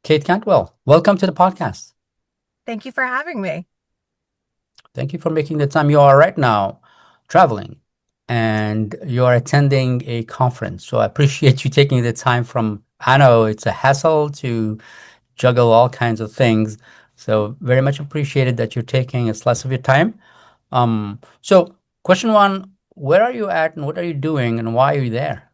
Kate Cantwell, welcome to the podcast. Thank you for having me. Thank you for making the time. You are right now traveling and you are attending a conference. So I appreciate you taking the time from, I know it's a hassle to juggle all kinds of things. So very much appreciated that you're taking a slice of your time. So question one, where are you at and what are you doing and why are you there?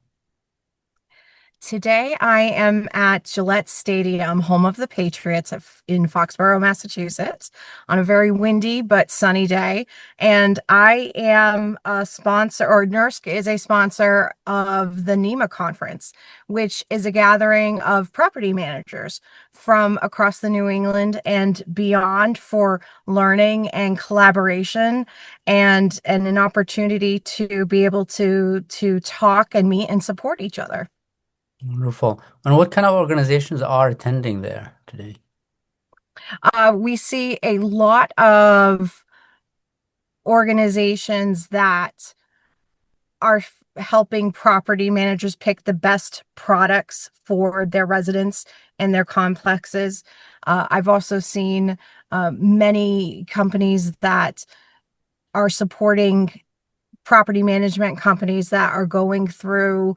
Today I am at Gillette Stadium, home of the Patriots in Foxborough, Massachusetts, on a very windy but sunny day. And I am a sponsor, or NERSC is a sponsor of the NEMA conference, which is a gathering of property managers from across the New England and beyond for learning and collaboration and an opportunity to be able to talk and meet and support each other. Wonderful. And what kind of organizations are attending there today? We see a lot of organizations that are helping property managers pick the best products for their residents and their complexes. I've also seen many companies that are supporting property management companies that are going through,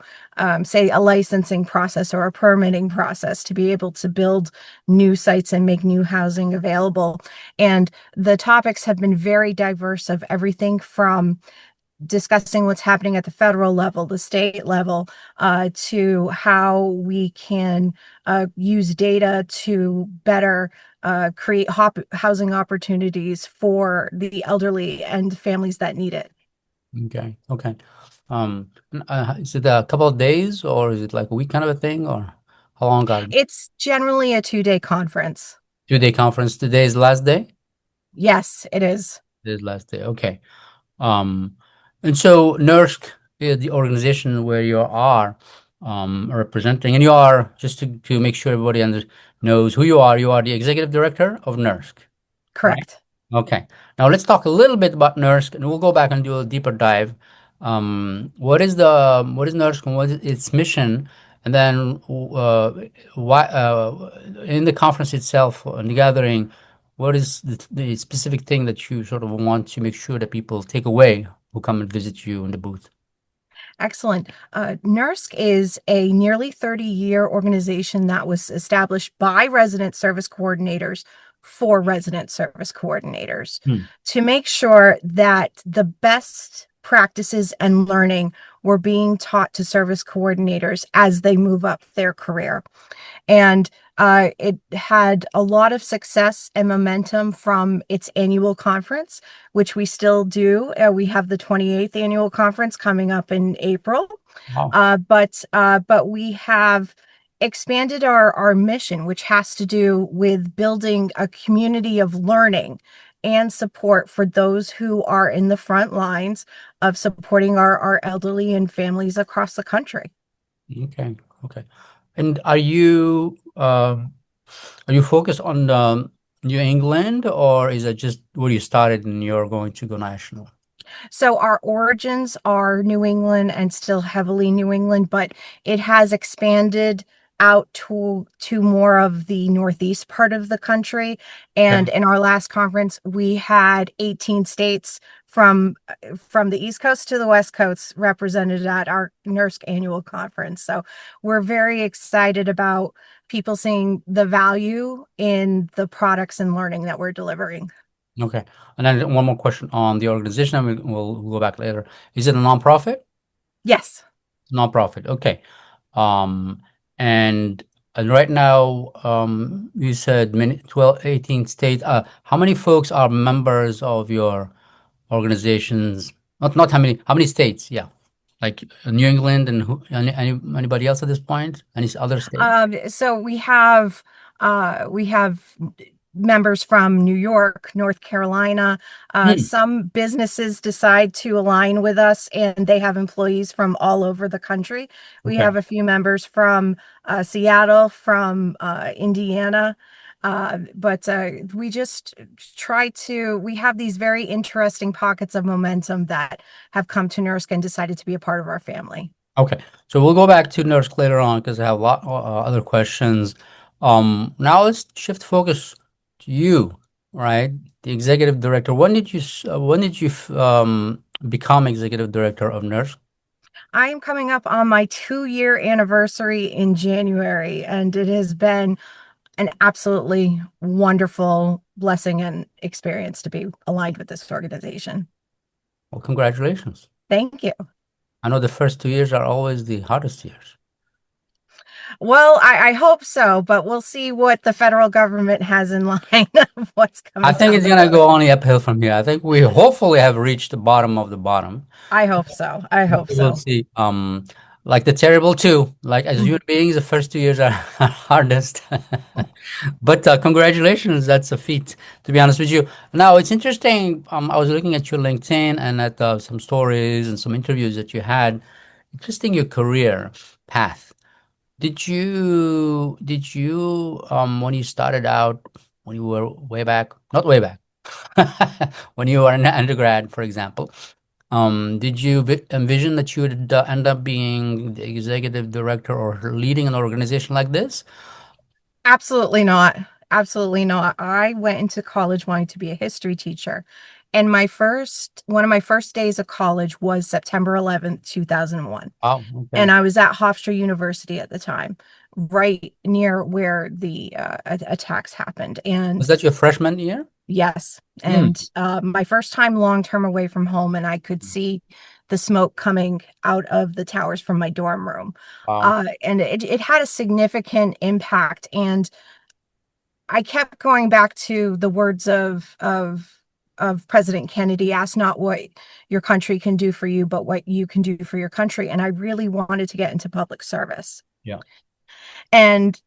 say, a licensing process or a permitting process to be able to build new sites and make new housing available. And the topics have been very diverse of everything from discussing what's happening at the federal level, the state level, to how we can use data to better create housing opportunities for the elderly and families that need it. Okay, okay. Is it a couple of days or is it like a week kind of a thing or how long are you? It's generally a 2-day conference. 2 day conference. Today is the last day? Yes, it is. This is last day. Okay. Um, and so NERSC is the organization where you are representing, and you are, just to make sure everybody knows who you are the executive director of NERSC, right? Correct. Okay. Now let's talk a little bit about NERSC, and we'll go back and do a deeper dive. What is NERSC and what is its mission? And then why in the conference itself and the gathering, what is the specific thing that you sort of want to make sure that people take away who come and visit you in the booth? Excellent. NERSC is a nearly 30-year organization that was established by resident service coordinators for resident service coordinators Hmm. to make sure that the best practices and learning were being taught to service coordinators as they move up their career. And it had a lot of success and momentum from its annual conference, which we still do. We have the 28th annual conference coming up in April. Wow. But we have expanded our mission, which has to do with building a community of learning and support for those who are in the front lines of supporting our elderly and families across the country. Okay. Okay. And are you focused on New England or is it just where you started and you're going to go national? So our origins are New England and still heavily New England, but it has expanded out to more of the northeast part of the country. Okay. And in our last conference, we had 18 states from the East Coast to the West Coast represented at our NERSC annual conference. So we're very excited about people seeing the value in the products and learning that we're delivering. Okay. And then one more question on the organization, and we'll go back later. Is it a nonprofit? Yes. Nonprofit. Okay. Um, and right now, you said 12, 18 states. How many folks are members of your organizations? Not how many states? Yeah. Like New England and anybody else at this point? Any other states? So we have members from New York, North Carolina. Hmm. Some businesses decide to align with us, and they have employees from all over the country. We Okay. have a few members from Seattle, from Indiana. But we just we have these very interesting pockets of momentum that have come to NERSC and decided to be a part of our family. Okay, so we'll go back to NERSC later on because I have a lot other questions. Now let's shift focus to you, right? The executive director. When did you become executive director of NERSC? I am coming up on my 2-year anniversary in January, and it has been an absolutely wonderful blessing and experience to be aligned with this organization. Well, congratulations. Thank you. I know the first 2 years are always the hardest years. Well, I hope so, but we'll see what the federal government has in line of what's I coming think down it's the gonna road. go only uphill from here. I think we hopefully have reached the bottom of the bottom. I hope so. I hope We'll so. see. Like the terrible two, like as human beings, the first 2 years are hardest. But congratulations, that's a feat, to be honest with you. Now, it's interesting. I was looking at your LinkedIn and at some stories and some interviews that you had. Interesting your career path. When you started out, when you were way back, not way back, when you were an undergrad, for example, did you envision that you would end up being the executive director or leading an organization like this? Absolutely not. Absolutely not. I went into college wanting to be a history teacher. And one of my first days of college was September 11th, 2001. Oh, And okay. I was at Hofstra University at the time, right near where the attacks happened. Was And that your freshman year? yes, Hmm. and my first time long term away from home, and I could see the smoke coming out of the towers from my dorm room. Wow. And it had a significant impact. And I kept going back to the words of President Kennedy: ask not what your country can do for you, but what you can do for your country. And I really wanted to get into public service. Yeah. And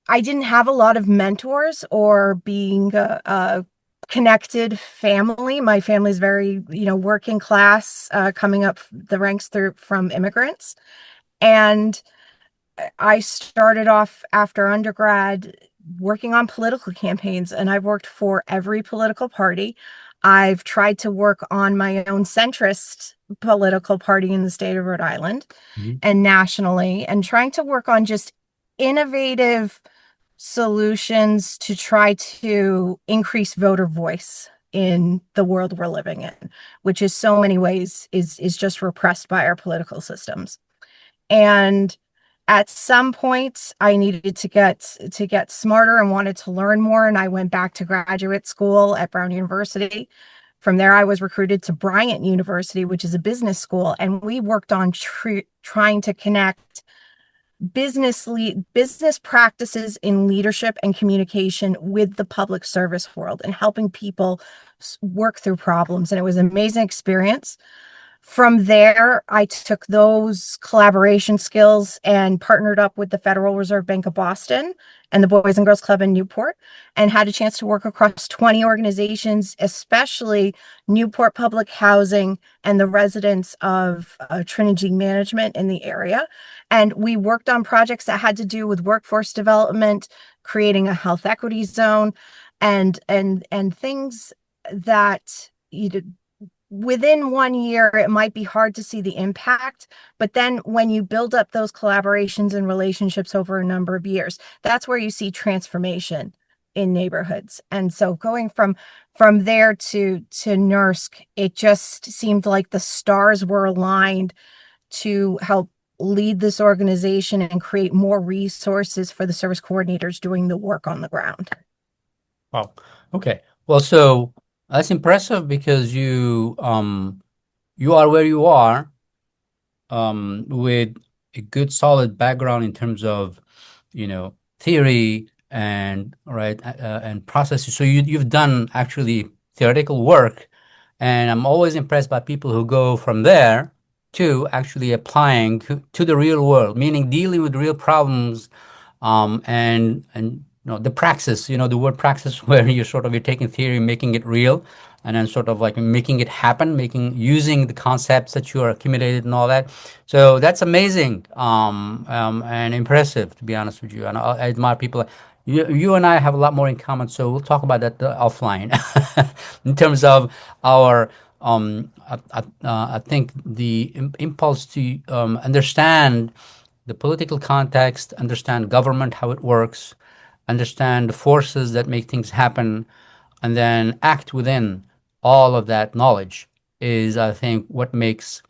I didn't have a lot of mentors or being a connected family. My family's very, working class, coming up the ranks through from immigrants. And I started off after undergrad working on political campaigns, and I've worked for every political party. I've tried to work on my own centrist political party in the state of Rhode Island Mhm. and nationally, and trying to work on just innovative solutions to try to increase voter voice in the world we're living in, which is so many ways is just repressed by our political systems. And at some point I needed to get smarter and wanted to learn more, and I went back to graduate school at Brown University. From there I was recruited to Bryant University, which is a business school, and we worked on trying to connect business practices in leadership and communication with the public service world and helping people work through problems. And it was an amazing experience. From there, I took those collaboration skills and partnered up with the Federal Reserve Bank of Boston and the Boys and Girls Club in Newport, and had a chance to work across 20 organizations, especially Newport Public Housing and the residents of Trinity Management in the area. And we worked on projects that had to do with workforce development, creating a health equity zone, and things that within 1 year, it might be hard to see the impact. But then when you build up those collaborations and relationships over a number of years, that's where you see transformation in neighborhoods. And so going from there to NERSC, it just seemed like the stars were aligned to help lead this organization and create more resources for the service coordinators doing the work on the ground. Wow. Okay. Well, so that's impressive because you are where you are with a good solid background in terms of, theory and right and processes. So you've done actually theoretical work, and I'm always impressed by people who go from there to actually applying to the real world, meaning dealing with real problems, and the praxis, the word praxis, where you're taking theory, making it real, and then sort of like making it happen, using the concepts that you are accumulated and all that. So that's amazing, and impressive, to be honest with you. And I admire people. You and I have a lot more in common, so we'll talk about that offline. In terms of our, I think the impulse to understand the political context, understand government, how it works, understand the forces that make things happen, and then act within all of that knowledge is, I think, what makes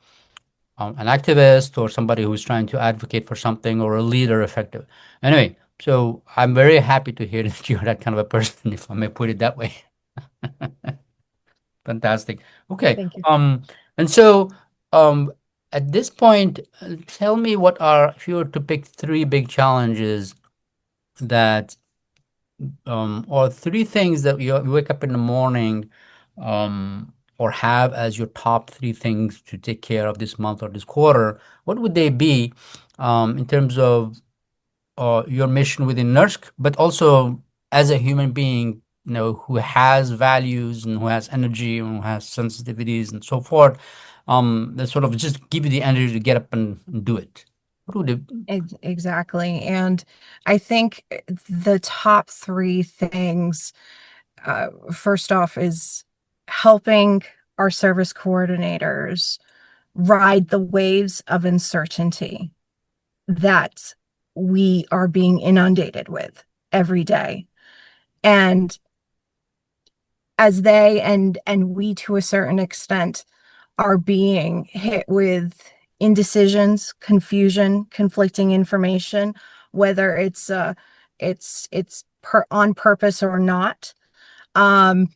an activist or somebody who's trying to advocate for something or a leader effective. Anyway, so I'm very happy to hear that you're that kind of a person, if I may put it that way. Fantastic. Okay. Thank you. And so um, at this point, tell me what are, if you were to pick three big challenges that, or three things that you wake up in the morning, or have as your top three things to take care of this month or this quarter, what would they be, in terms of your mission within NERSC, but also as a human being, who has values and who has energy and who has sensitivities and so forth, that sort of just give you the energy to get up and do it. What would it? Exactly. And I think the top three things, first off, is helping our service coordinators ride the waves of uncertainty that we are being inundated with every day. And as they and we to a certain extent are being hit with indecisions, confusion, conflicting information, whether it's on purpose or not. Um,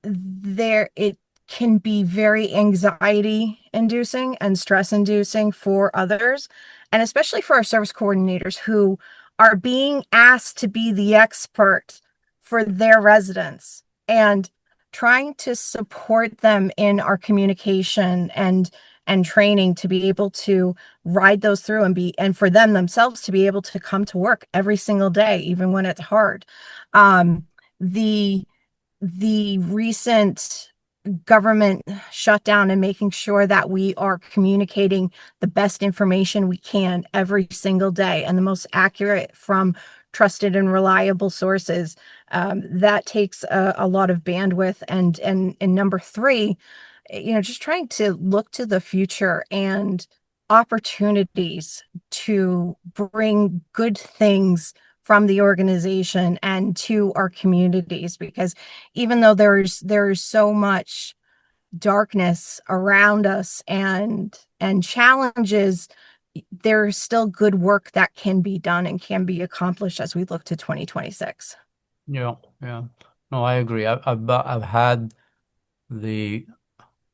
there it can be very anxiety inducing and stress inducing for others, and especially for our service coordinators who are being asked to be the expert for their residents and trying to support them in our communication and training to be able to ride those through and for them themselves to be able to come to work every single day even when it's hard. Um the the recent government shutdown and making sure that we are communicating the best information we can every single day and the most accurate from trusted and reliable sources. That takes a lot of bandwidth. And number three, just trying to look to the future and opportunities to bring good things from the organization and to our communities, because even though there's so much darkness around us and challenges, there's still good work that can be done and can be accomplished as we look to 2026. Yeah, yeah. No, I agree. I've had the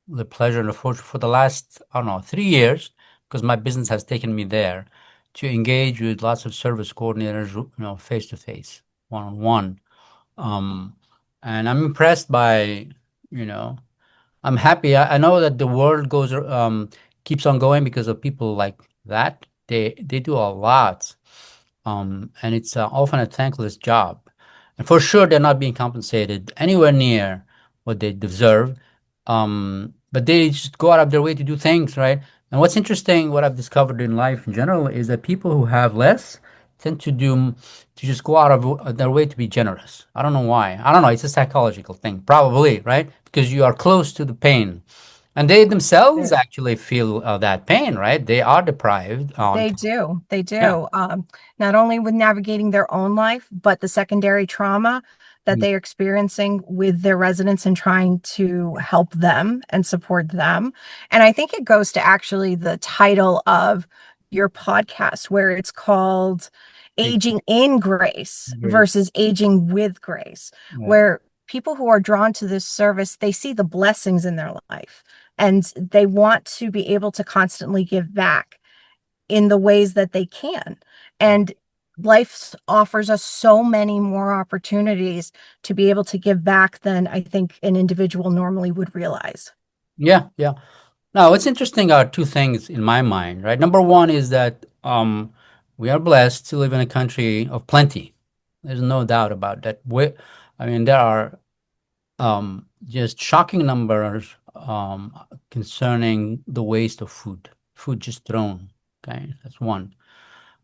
the pleasure and the fortune for the last, I don't know, 3 years, because my business has taken me there to engage with lots of service coordinators, face to face, one on one. Um, and I'm impressed by, you know, I'm happy. I know that the world keeps on going because of people like that. They do a lot, and it's often a thankless job. And for sure, they're not being compensated anywhere near what they deserve. But they just go out of their way to do things, right? And what's interesting, what I've discovered in life in general, is that people who have less tend to just go out of their way to be generous. I don't know why. I don't know. It's a psychological thing, probably, right? Because you are close to the pain. And they themselves actually feel that pain, right? They are deprived. They do. They Yeah. do. Not only with navigating their own life, but the secondary trauma that Mm. they're experiencing with their residents and trying to help them and support them. And I think it goes to actually the title of your podcast, where it's called Big Aging in Grace grace. versus Aging with Grace, Right. where people who are drawn to this service, they see the blessings in their life and they want to be able to constantly give back in the ways that they can. And life offers us so many more opportunities to be able to give back than I think an individual normally would realize. Yeah, yeah. Now, what's interesting are two things in my mind, right? Number one is that we are blessed to live in a country of plenty. There's no doubt about that. I mean, there are just shocking numbers concerning the waste of food just thrown. Okay, that's one.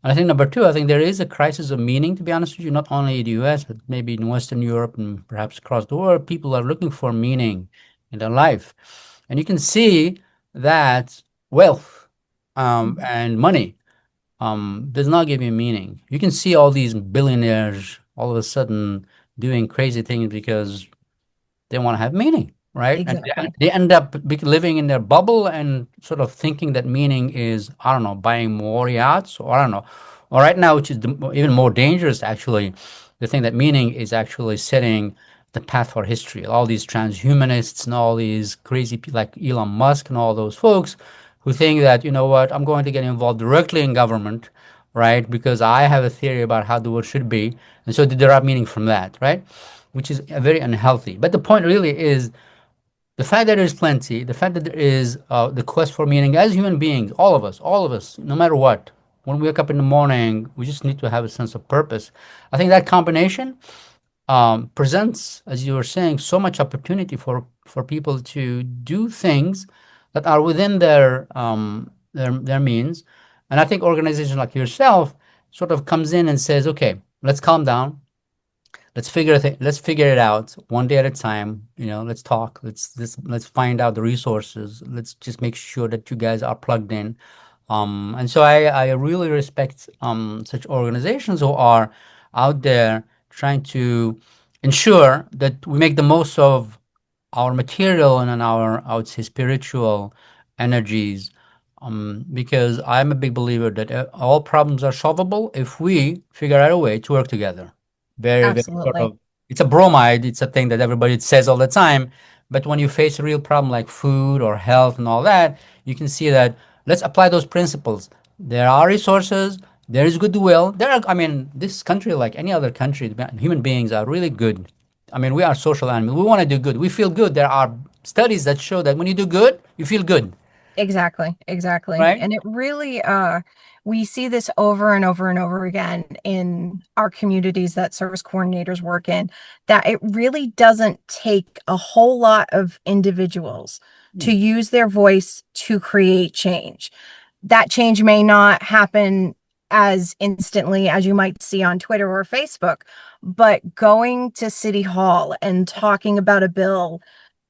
And I think number two, I think there is a crisis of meaning, to be honest with you, not only in the US, but maybe in Western Europe and perhaps across the world. People are looking for meaning in their life. And you can see that wealth and money does not give you meaning. You can see all these billionaires all of a sudden doing crazy things because they want to have meaning, right? And Exactly. they end up living in their bubble and sort of thinking that meaning is, I don't know, buying more yachts, or I don't know. Or right now, which is even more dangerous, actually, the thing that meaning is actually setting the path for history. All these transhumanists and all these crazy people like Elon Musk and all those folks who think that, you know what, I'm going to get involved directly in government, right? Because I have a theory about how the world should be. And so they derive meaning from that, right? Which is very unhealthy. But the point really is the fact that there's plenty, the fact that there is the quest for meaning as human beings, all of us, no matter what. When we wake up in the morning, we just need to have a sense of purpose. I think that combination presents, as you were saying, so much opportunity for people to do things that are within their means. And I think organizations like yourself sort of comes in and says, okay, let's calm down, let's figure it out one day at a time. Let's talk. Let's find out the resources. Let's just make sure that you guys are plugged in. And so I really respect such organizations who are out there trying to ensure that we make the most of our material and our, I would say, spiritual energies. Because I'm a big believer that all problems are solvable if we figure out a way to work together. Very, very sort Absolutely. of, it's a bromide. It's a thing that everybody says all the time. But when you face a real problem like food or health and all that, you can see that let's apply those principles. There are resources, there is goodwill. I mean, this country, like any other country, human beings are really good. I mean, we are social animals. We want to do good. We feel good. There are studies that show that when you do good, you feel good, Exactly, exactly. right? And it really we see this over and over and over again in our communities that service coordinators work in, that it really doesn't take a whole lot of individuals to Hmm. use their voice to create change. That change may not happen as instantly as you might see on Twitter or Facebook, but going to City Hall and talking about a bill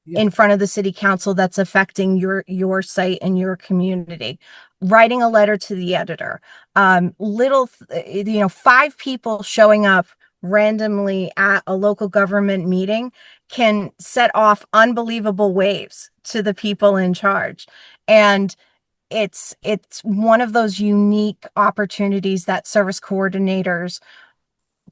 Yeah. in front of the city council that's affecting your site and your community, writing a letter to the editor, five people showing up randomly at a local government meeting can set off unbelievable waves to the people in charge. And it's one of those unique opportunities that service coordinators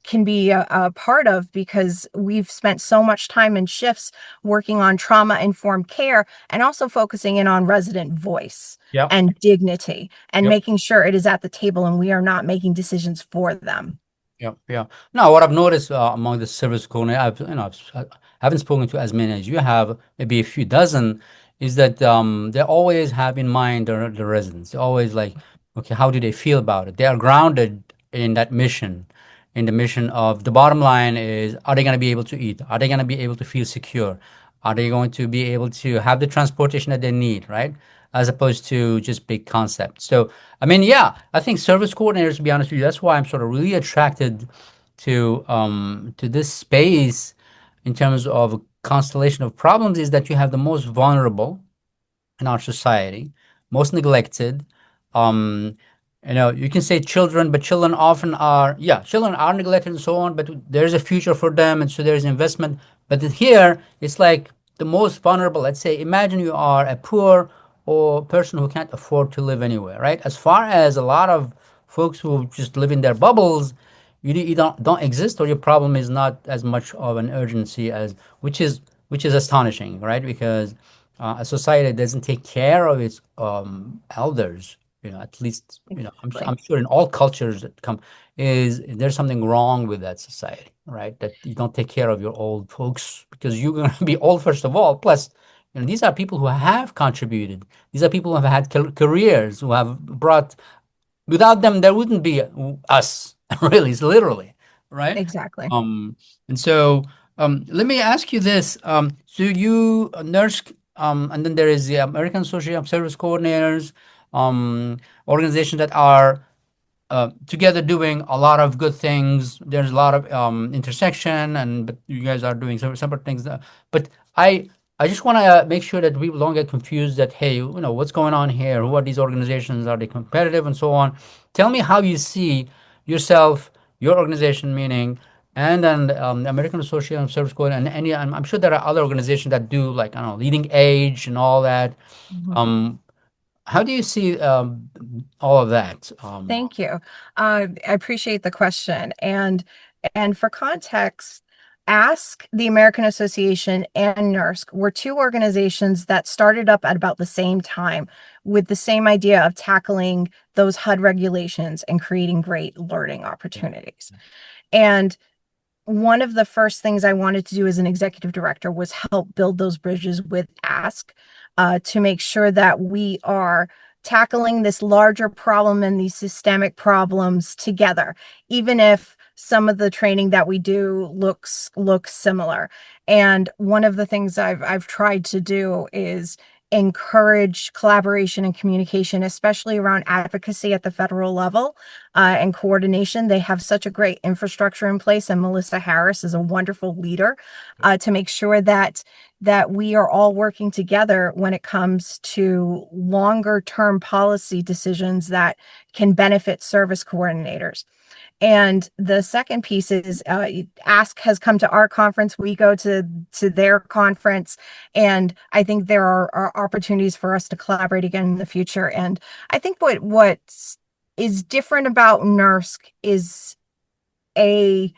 can be a part of, because we've spent so much time in shifts working on trauma informed care and also focusing in on resident voice Yep. and dignity and Yep. making sure it is at the table and we are not making decisions for them. Yeah, yeah. Now, what I've noticed among the service coordinator, I haven't spoken to as many as you have, maybe a few dozen, is that they always have in mind the residents. They're always like, okay, how do they feel about it? They are grounded in that mission, in the mission of the bottom line is, are they going to be able to eat? Are they going to be able to feel secure? Are they going to be able to have the transportation that they need, right? As opposed to just big concepts. So, I mean, yeah, I think service coordinators, to be honest with you, that's why I'm sort of really attracted to this space in terms of a constellation of problems, is that you have the most vulnerable in our society, most neglected. Um, you can say children, but children often are, yeah, children are neglected and so on, but there's a future for them, and so there's investment. But here, it's like the most vulnerable. Let's say, imagine you are a poor or person who can't afford to live anywhere, right? As far as a lot of folks who just live in their bubbles, you don't exist, or your problem is not as much of an urgency as, which is astonishing, right? Because a society that doesn't take care of its elders, at least, Exactly. I'm sure in all cultures that come, is there's something wrong with that society, right? That you don't take care of your old folks because you're going to be old first of all. Plus, these are people who have contributed. These are people who have had careers, who have brought. Without them, there wouldn't be us, really, it's literally, right? Exactly. Um, and so let me ask you this. So you nurse, and then there is the American Association of Service Coordinators, organizations that are together doing a lot of good things. There's a lot of intersection, but you guys are doing separate things. But I I just want to make sure that people don't get confused that, hey, what's going on here? Who are these organizations? Are they competitive and so on? Tell me how you see yourself, your organization, meaning, and then the American Association of Service Corps, and any, I'm sure there are other organizations that do like, I don't know, leading age and all that. Mhm. Um, how do you see all of that? Thank you. I appreciate the question. And for context, Ask, the American Association, and NERSC were two organizations that started up at about the same time with the same idea of tackling those HUD regulations and creating great learning opportunities. And one of the first things I wanted to do as an executive director was help build those bridges with Ask, to make sure that we are tackling this larger problem and these systemic problems together, even if some of the training that we do looks similar. And one of the things I've tried to do is encourage collaboration and communication, especially around advocacy at the federal level, and coordination. They have such a great infrastructure in place, and Melissa Harris is a wonderful leader, to make sure that we are all working together when it comes to longer term policy decisions that can benefit service coordinators. And the second piece is, Ask has come to our conference. We go to their conference, and I think there are opportunities for us to collaborate again in the future. And I think what is different about NERSC a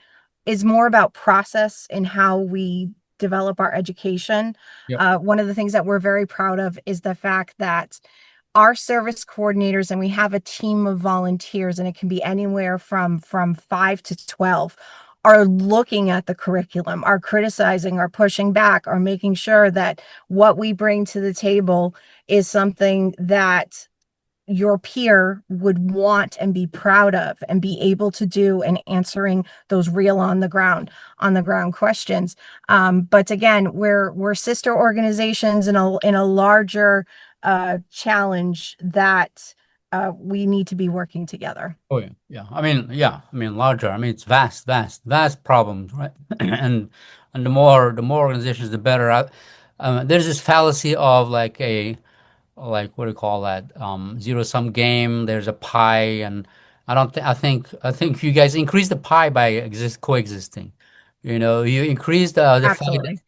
is more about process and how we develop our education. Yep. One of the things that we're very proud of is the fact that our service coordinators, and we have a team of volunteers, and it can be anywhere from 5 to 12, are looking at the curriculum, are criticizing, are pushing back, are making sure that what we bring to the table is something that your peer would want and be proud of and be able to do, and answering those real on the ground questions. But again, we're sister organizations in a larger challenge that we need to be working together. Oh yeah, yeah. I mean larger. I mean it's vast, vast, vast problems, right? And the more organizations, the better. There's this fallacy of like a like what do you call that? Zero sum game. There's a pie, and I don't think I think you guys increase the pie by coexisting. You increase the fact that Absolutely.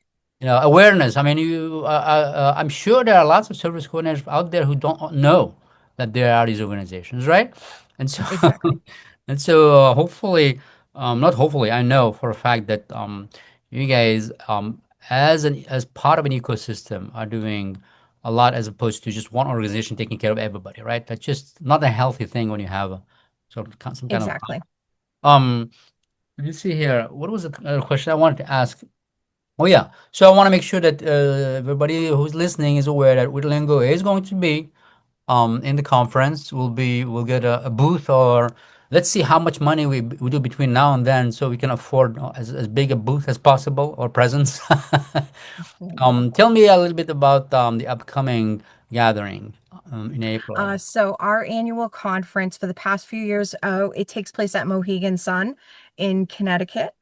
awareness. I mean, I'm sure there are lots of service coordinators out there who don't know that there are these organizations, right? And so, Exactly. and so, hopefully, not hopefully, I know for a fact that you guys, as part of an ecosystem, are doing a lot as opposed to just one organization taking care of everybody, right? That's just not a healthy thing when you have some kind of Exactly. um. Let me see here. What was the other question I wanted to ask? Oh yeah. So I want to make sure that everybody who's listening is aware that Witlingo is going to be in the conference. We'll get a booth, or let's see how much money we do between now and then so we can afford as big a booth as possible or presence. Tell me a little bit about the upcoming gathering in April. So our annual conference for the past few years, it takes place at Mohegan Sun in Connecticut,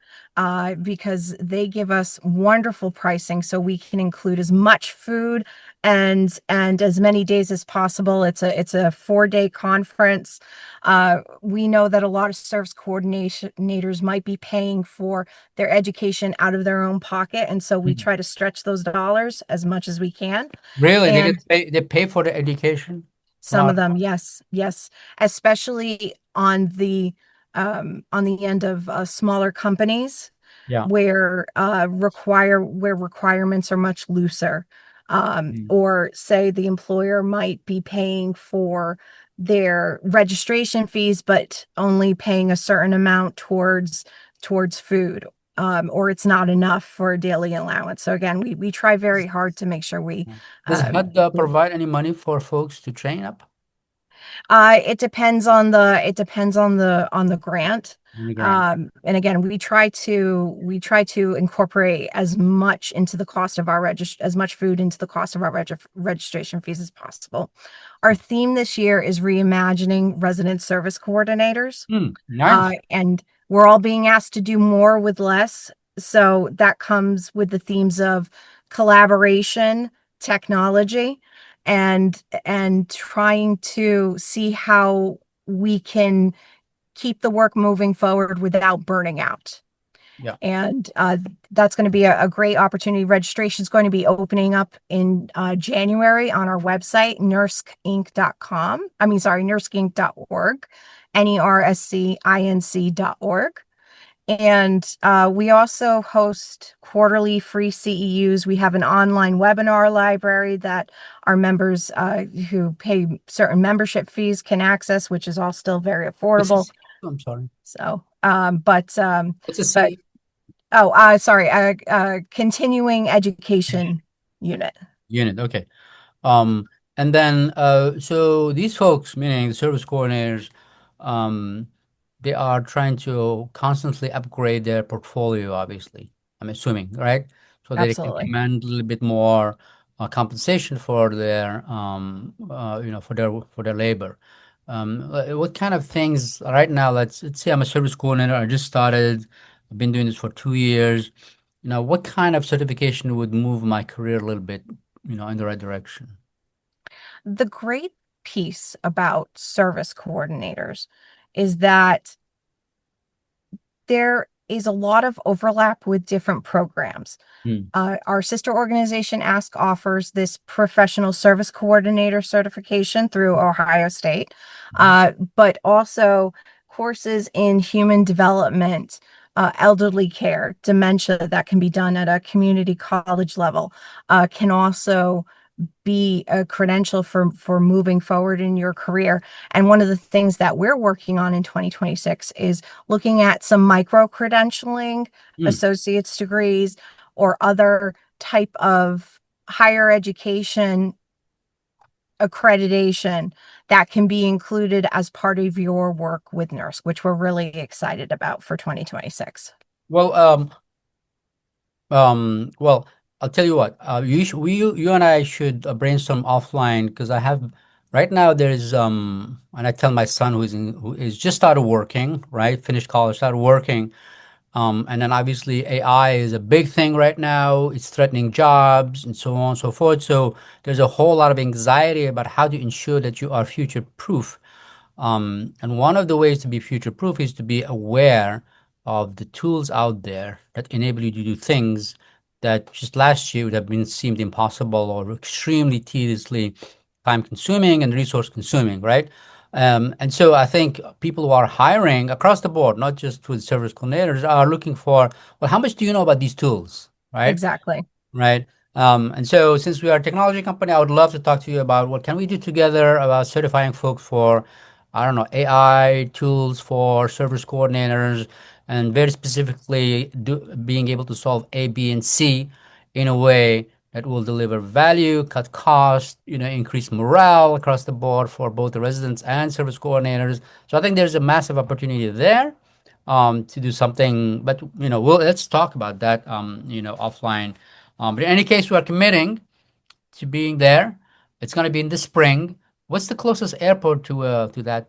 because they give us wonderful pricing, so we can include as much food and as many days as possible. It's a 4-day conference. We know that a lot of service coordinators might be paying for their education out of their own pocket, and so we Mhm. try to stretch those dollars as much as we can. Really, And they pay for the education from some our of them, yes, yes, especially on the end of smaller companies yeah. where where requirements are much looser. Mm. Or say the employer might be paying for their registration fees, but only paying a certain amount towards food. Or it's not enough for a daily allowance. So again, we try very hard to make sure we Does um, HUD provide any money for folks to train up It depends on the grant. on the grant? And again, we try to incorporate as much into the cost of our as much food into the cost of our registration fees as possible. Our theme this year is reimagining resident service coordinators. Hmm, nice. And we're all being asked to do more with less. So that comes with the themes of collaboration, technology, and trying to see how we can keep the work moving forward without burning out. Yeah. And that's going to be a great opportunity. Registration is going to be opening up in January on our website, nerscinc.com. I mean, sorry, nerscinc.org, nerscinc.org. And we also host quarterly free CEUs. We have an online webinar library that our members who pay certain membership fees can access, which is all still very What's affordable. this? I'm sorry. So, What's a but C oh, sorry, continuing education unit. unit? Okay. Um, and then, so these folks, meaning the service coordinators, um, they are trying to constantly upgrade their portfolio, obviously, I'm assuming, right? So they can Absolutely. command a little bit more compensation for their, for their labor. What kind of things right now? Let's say I'm a service coordinator. I just started. I've been doing this for 2 years. What kind of certification would move my career a little bit, in the right direction? The great piece about service coordinators is that there is a lot of overlap with different programs. Hmm. Our sister organization Ask offers this professional service coordinator certification through Ohio State, Mhm. but also courses in human development, elderly care, dementia that can be done at a community college level, can also be a credential for moving forward in your career. And one of the things that we're working on in 2026 is looking at some micro credentialing, Hmm. associate's degrees, or other type of higher education accreditation that can be included as part of your work with NERSC, which we're really excited about for 2026. Well, well, I'll tell you what. You and I should brainstorm offline because I have right now. There's and I tell my son who is just started working, right? Finished college, started working. And then obviously AI is a big thing right now. It's threatening jobs and so on and so forth. So there's a whole lot of anxiety about how to ensure that you are future proof. And one of the ways to be future proof is to be aware of the tools out there that enable you to do things that just last year would have been seemed impossible or extremely tediously time consuming and resource consuming, right? And so I think people who are hiring across the board, not just with service coordinators, are looking for, well, how much do you know about these tools, right? Exactly. Right. And so since we are a technology company, I would love to talk to you about what can we do together about certifying folks for, I don't know, AI tools for service coordinators, and very specifically being able to solve A, B, and C in a way that will deliver value, cut costs, increase morale across the board for both the residents and service coordinators. So I think there's a massive opportunity there to do something, but let's talk about that offline. But in any case, we are committing to being there. It's going to be in the spring. What's the closest airport to that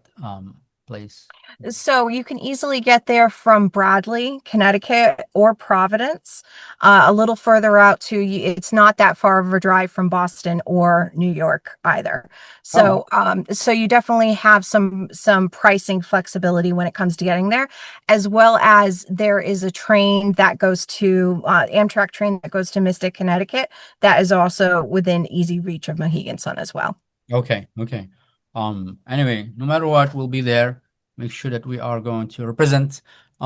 place? So you can easily get there from Bradley, Connecticut, or Providence. A little further out too. It's not that far of a drive from Boston or New York either. Oh, So you definitely have some pricing flexibility when it comes to getting there, as well as there is a train that goes to Amtrak train that goes to Mystic, Connecticut. That is also within easy reach of Mohegan Sun as well. okay, okay. Anyway, no matter what, we'll be there. Make sure that we are going to represent. We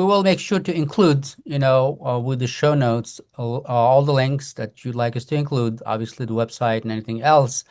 will make sure to include, with the show notes, all the links that you'd like us to include, obviously the website and anything else.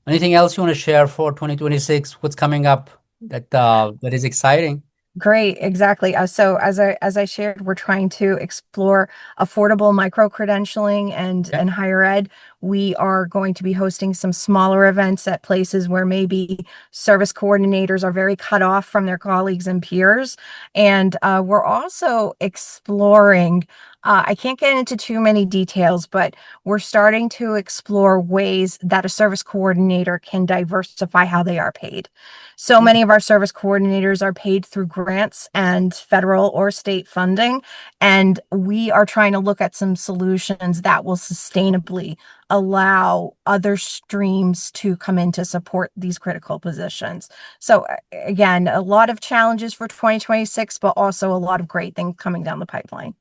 Anything else you want to share for 2026? What's coming up that is exciting? Great, exactly. So as I shared, we're trying to explore affordable micro credentialing and Yeah. and higher ed. We are going to be hosting some smaller events at places where maybe service coordinators are very cut off from their colleagues and peers. And we're also exploring, I can't get into too many details, but we're starting to explore ways that a service coordinator can diversify how they are paid. So many of our service coordinators are paid through grants and federal or state funding, and we are trying to look at some solutions that will sustainably allow other streams to come in to support these critical positions. So again, a lot of challenges for 2026, but also a lot of great things coming down the pipeline.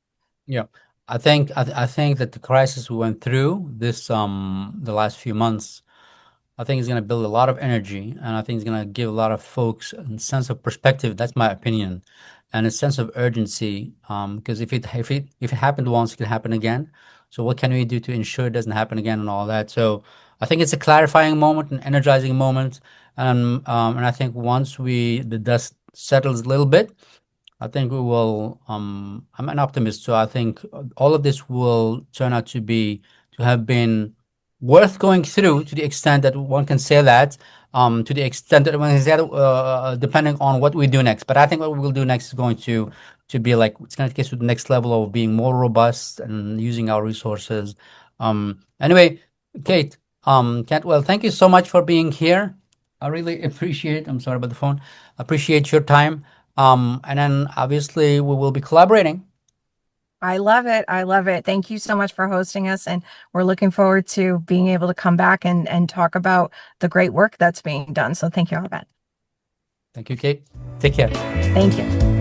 Yeah, I think that the crisis we went through this the last few months, I think it's going to build a lot of energy, and I think it's going to give a lot of folks a sense of perspective. That's my opinion, and a sense of urgency. Because if it happened once, it can happen again. So what can we do to ensure it doesn't happen again, and all that? So I think it's a clarifying moment, an energizing moment, and I think once the dust settles a little bit, I think we will. I'm an optimist, so I think all of this will turn out to have been worth going through to the extent that one can say that. To the extent that one can say that, depending on what we do next. But I think what we'll do next is going to be like it's going to get to the next level of being more robust and using our resources. Anyway, Kate, Cantwell, thank you so much for being here. I really appreciate. I'm sorry about the phone. Appreciate your time. And then obviously we will be collaborating. I love it. I love it. Thank you so much for hosting us. And we're looking forward to being able to come back and talk about the great work that's being done. So thank you, Albert. Thank you, Kate. Take care. Thank you.